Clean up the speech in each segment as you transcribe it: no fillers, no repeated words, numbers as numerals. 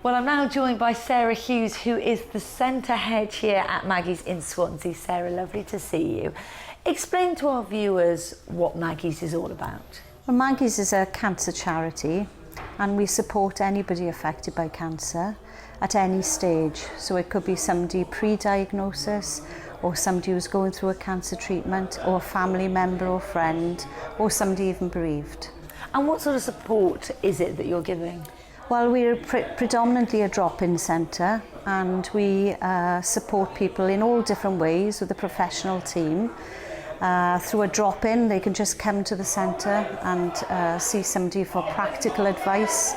Well, I'm now joined by Sarah Hughes, who is the centre head here at Maggie's in Swansea. Sarah, lovely to see you. Explain to our viewers what Maggie's is all about. Well, Maggie's is a cancer charity and we support anybody affected by cancer at any stage. So it could be somebody pre-diagnosis or somebody who's going through a cancer treatment or a family member or friend or somebody even bereaved. And what sort of support is it that you're giving? Well, we're predominantly a drop-in centre and we support people in all different ways with a professional team. Through a drop-in, they can just come to the centre and see somebody for practical advice.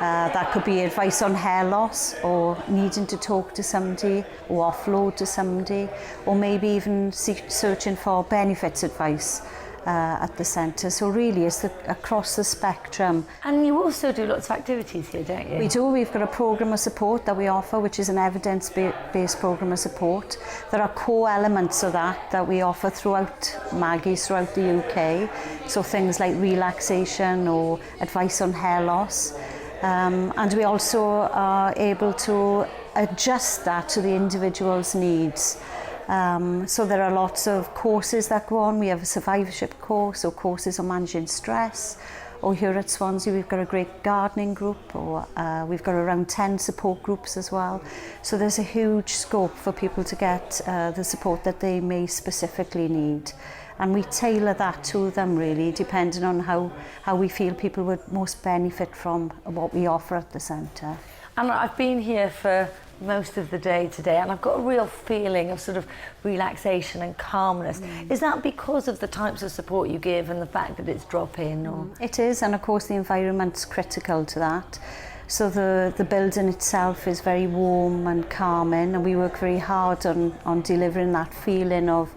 That could be advice on hair loss or needing to talk to somebody or offload to somebody, or maybe even searching for benefits advice at the centre. So really it's across the spectrum. And you also do lots of activities here, don't you? We do. We've got a programme of support that we offer, which is an evidence-based programme of support. There are core elements of that we offer throughout Maggie's, throughout the UK. So things like relaxation or advice on hair loss. And we also are able to adjust that to the individual's needs. So there are lots of courses that go on. We have a survivorship course or courses on managing stress. Or here at Swansea we've got a great gardening group, or we've got around 10 support groups as well. So there's a huge scope for people to get the support that they may specifically need. And we tailor that to them really, depending on how we feel people would most benefit from what we offer at the centre. And I've been here for most of the day today and I've got a real feeling of sort of relaxation and calmness. Is that because of the types of support you give and the fact that it's drop-in? Or? It is, and of course the environment's critical to that. So the building itself is very warm and calming, and we work very hard on delivering that feeling of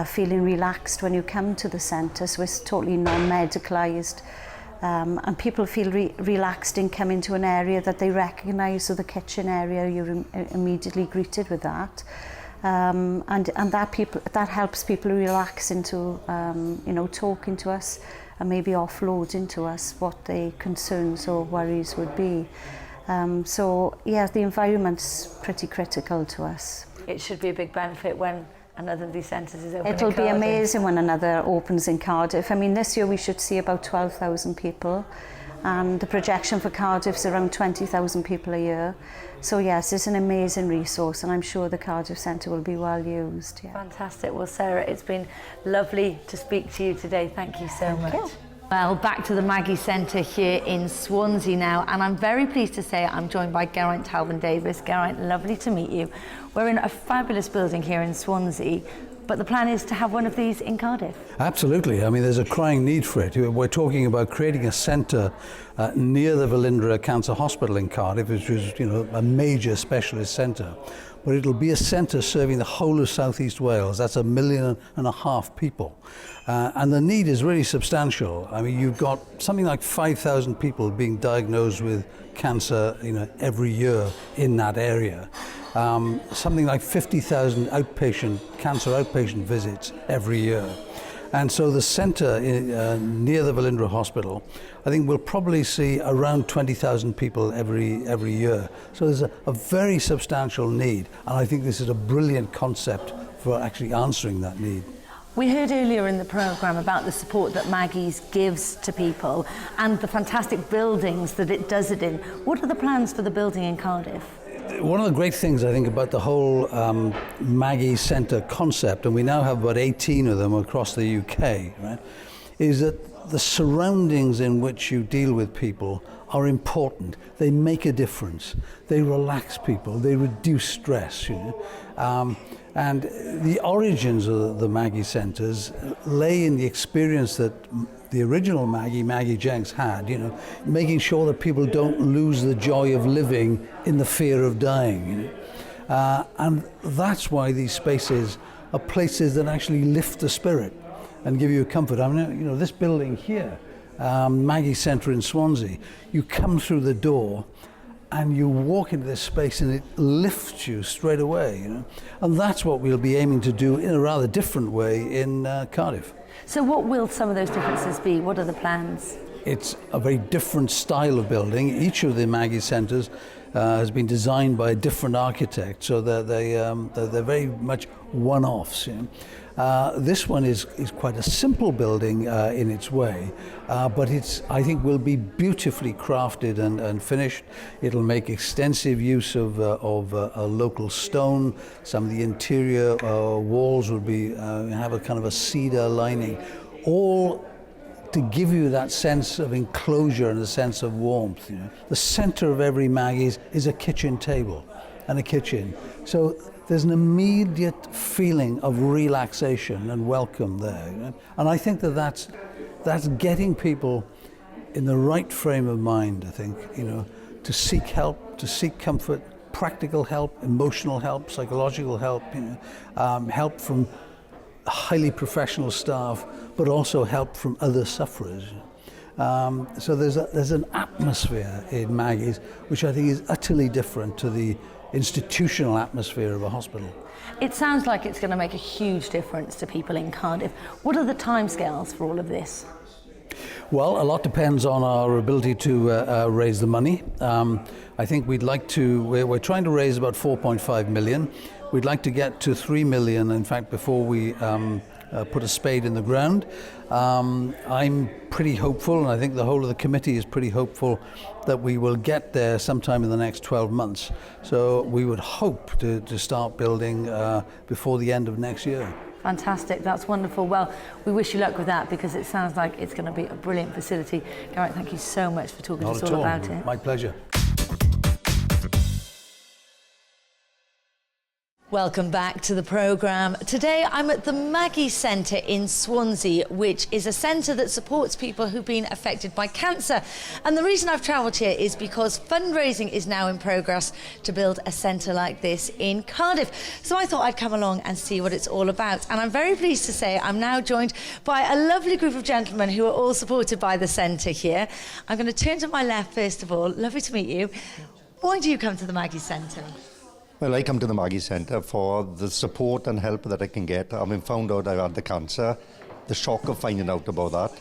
feeling relaxed when you come to the centre. So it's totally non-medicalised. And people feel relaxed in coming to an area that they recognise. So the kitchen area, you're immediately greeted with that, and that helps people relax into talking to us and maybe offloading to us what their concerns or worries would be. So yeah, the environment's pretty critical to us. It should be a big benefit when another of these centres is open. It'll be amazing when another opens in Cardiff. I mean, this year we should see about 12,000 people, and the projection for Cardiff's around 20,000 people a year. So yes, it's an amazing resource, and I'm sure the Cardiff Centre will be well used. Yeah. Fantastic. Well, Sarah, it's been lovely to speak to you today. Thank you so much. Thank you. Well, back to the Maggie Centre here in Swansea now, and I'm very pleased to say I'm joined by Geraint Talvin-Davis. Geraint, lovely to meet you. We're in a fabulous building here in Swansea, but the plan is to have one of these in Cardiff. Absolutely. I mean, there's a crying need for it. We're talking about creating a centre near the Velindre Cancer Hospital in Cardiff, which is, a major specialist centre. But it'll be a centre serving the whole of South East Wales. That's 1.5 million people. And the need is really substantial. I mean, you've got something like 5,000 people being diagnosed with cancer, every year in that area. Something like 50,000 cancer outpatient visits every year. And so the centre near the Velindre Hospital, I think we'll probably see around 20,000 people every year. So there's a very substantial need, and I think this is a brilliant concept for actually answering that need. We heard earlier in the programme about the support that Maggie's gives to people and the fantastic buildings that it does it in. What are the plans for the building in Cardiff? One of the great things I think about the whole Maggie Centre concept, and we now have about 18 of them across the UK, right, is that the surroundings in which you deal with people are important. They make a difference. They relax people. They reduce stress. And the origins of the Maggie Centres lay in the experience that the original Maggie Jenks had, making sure that people don't lose the joy of living in the fear of dying. And that's why these spaces are places that actually lift the spirit and give you comfort. I mean, this building here, Maggie Centre in Swansea, you come through the door and you walk into this space and it lifts you straight away, And that's what we'll be aiming to do in a rather different way in Cardiff. So what will some of those differences be? What are the plans? it's a very different style of building. Each of the Maggie centres has been designed by a different architect, so they're very much one-offs. You know? This one is quite a simple building in its way, but I think will be beautifully crafted and finished. It'll make extensive use of a local stone. Some of the interior walls will have a kind of a cedar lining, all to give you that sense of enclosure and a sense of warmth. You know? The centre of every Maggie's is a kitchen table and a kitchen. So there's an immediate feeling of relaxation and welcome there. You know? And I think that's getting people in the right frame of mind, I think, you know, to seek help, to seek comfort, practical help, emotional help, psychological help, you know, help from highly professional staff, but also help from other sufferers. So there's an atmosphere in Maggie's which I think is utterly different to the institutional atmosphere of a hospital. It sounds like it's going to make a huge difference to people in Cardiff. What are the timescales for all of this? Well, a lot depends on our ability to raise the money. I think we're trying to raise about 4.5 million. We'd like to get to 3 million, in fact, before we put a spade in the ground. I'm pretty hopeful, and I think the whole of the committee is pretty hopeful that we will get there sometime in the next 12 months. So we would hope to start building before the end of next year. Fantastic, that's wonderful. Well, we wish you luck with that because it sounds like it's going to be a brilliant facility. Geraint, thank you so much for talking to us all about it. My pleasure. Welcome back to the programme. Today I'm at the Maggie Centre in Swansea, which is a centre that supports people who've been affected by cancer. And the reason I've travelled here is because fundraising is now in progress to build a centre like this in Cardiff. So I thought I'd come along and see what it's all about. And I'm very pleased to say I'm now joined by a lovely group of gentlemen who are all supported by the centre here. I'm going to turn to my left first of all. Lovely to meet you. Why do you come to the Maggie Centre? Well, I come to the Maggie Centre for the support and help that I can get. I mean, found out I had the cancer, the shock of finding out about that.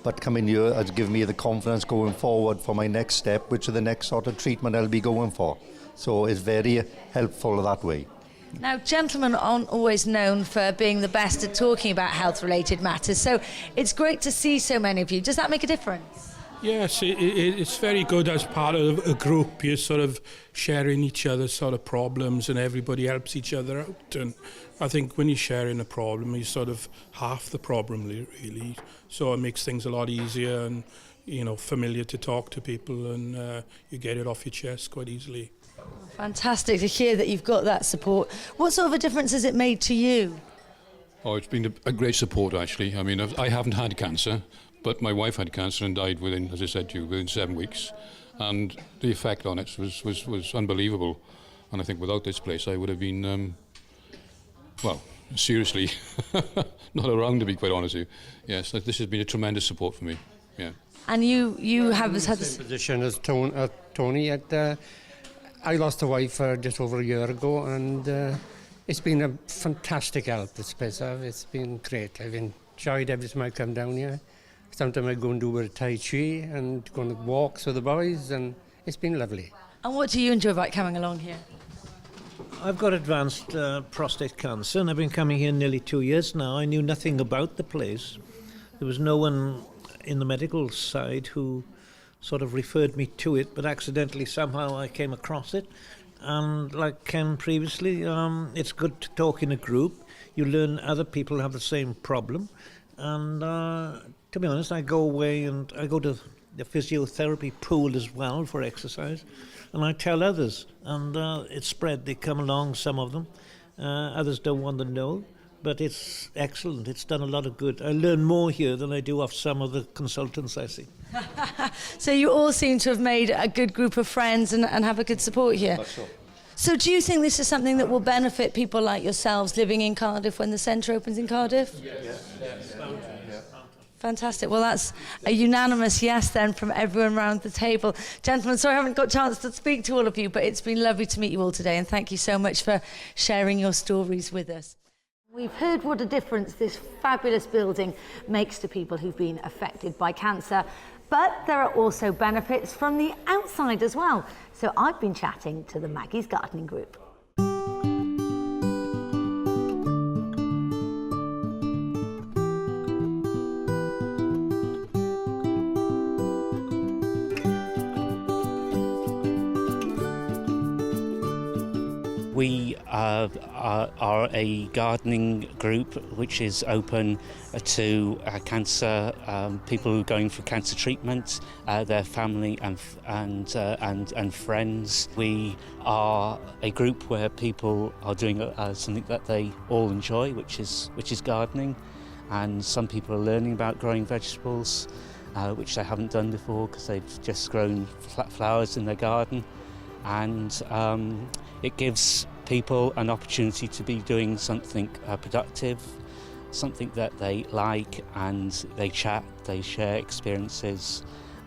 But coming here has given me the confidence going forward for my next step, which is the next sort of treatment I'll be going for. So it's very helpful that way. Now, gentlemen aren't always known for being the best at talking about health-related matters, so it's great to see so many of you. Does that make a difference? Yes, it's very good as part of a group. You're sort of sharing each other's sort of problems and everybody helps each other out. And I think when you're sharing a problem, you're sort of half the problem, really. So it makes things a lot easier and, you know, familiar to talk to people and you get it off your chest quite easily. Fantastic to hear that you've got that support. What sort of a difference has it made to you? Oh, it's been a great support, actually. I mean, I haven't had cancer. But my wife had cancer and died within, as I said to you, within 7 weeks. And the effect on it was unbelievable. And I think without this place, I would have been, well, seriously, not around, to be quite honest with you. Yes, this has been a tremendous support for me, yeah. And you have had this position as Tony. I lost a wife just over a year ago, and it's been a fantastic help, this place. It's been great. I've enjoyed every time I come down here. Sometimes I go and do a bit of Tai Chi and go on walks with the boys, and it's been lovely. And what do you enjoy about coming along here? I've got advanced prostate cancer, and I've been coming here nearly 2 years now. I knew nothing about the place. There was no one in the medical side who sort of referred me to it, but accidentally somehow I came across it. And like Ken previously, it's good to talk in a group. You learn other people have the same problem. And to be honest, I go away and I go to the physiotherapy pool as well for exercise. And I tell others, and it's spread. They come along, some of them. Others don't want to know, but it's excellent. It's done a lot of good. I learn more here than I do off some of the consultants I see. So you all seem to have made a good group of friends and have a good support here. That's so. So do you think this is something that will benefit people like yourselves living in Cardiff when the centre opens in Cardiff? Yes. Fantastic. Well, that's a unanimous yes then from everyone around the table. Gentlemen, sorry I haven't got a chance to speak to all of you, but it's been lovely to meet you all today, and thank you so much for sharing your stories with us. We've heard what a difference this fabulous building makes to people who've been affected by cancer. But there are also benefits from the outside as well. So I've been chatting to the Maggie's Gardening Group. We are a gardening group which is open to cancer, people who are going for cancer treatment, their family and friends. We are a group where people are doing something that they all enjoy, which is gardening, and some people are learning about growing vegetables, which they haven't done before because they've just grown flowers in their garden, and it gives people an opportunity to be doing something productive, something that they like, and they chat, they share experiences,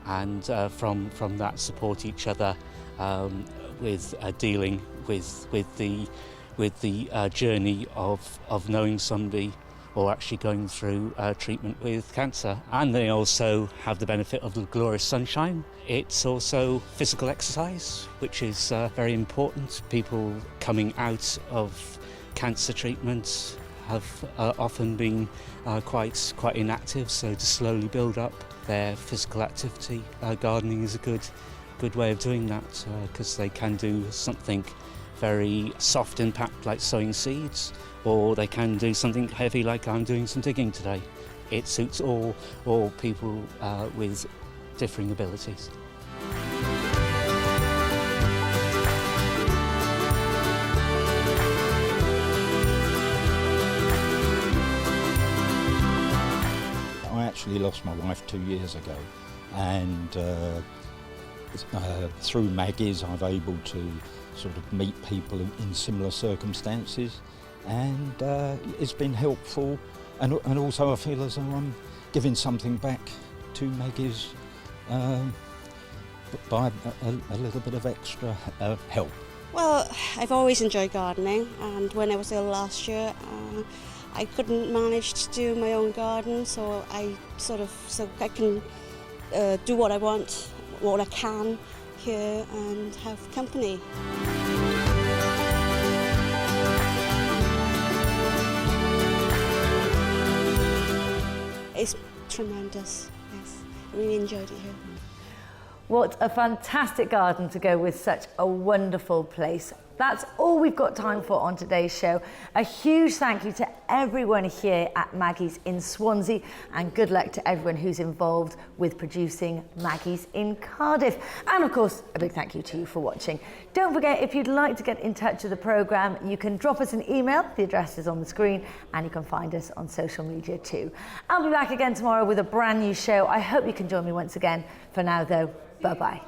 and from that support each other with dealing with the journey of knowing somebody or actually going through treatment with cancer. And they also have the benefit of the glorious sunshine. It's also physical exercise, which is very important. People coming out of cancer treatment have often been quite inactive, so to slowly build up their physical activity, gardening is a good way of doing that, because they can do something very soft impact like sowing seeds, or they can do something heavy like I'm doing some digging today. It suits all people with differing abilities. I actually lost my wife 2 years ago, and through Maggie's I've able to sort of meet people in similar circumstances, and it's been helpful, and also I feel as though I'm giving something back to Maggie's by a little bit of extra help. Well, I've always enjoyed gardening, and when I was ill last year I couldn't manage to do my own garden, so I can do what I want, what I can here, and have company. It's tremendous, yes. I really enjoyed it here. What a fantastic garden to go with such a wonderful place. That's all we've got time for on today's show. A huge thank you to everyone here at Maggie's in Swansea, and good luck to everyone who's involved with producing Maggie's in Cardiff. And of course, a big thank you to you for watching. Don't forget, if you'd like to get in touch with the programme, you can drop us an email. The address is on the screen, and you can find us on social media too. I'll be back again tomorrow with a brand new show. I hope you can join me once again. For now though, bye-bye.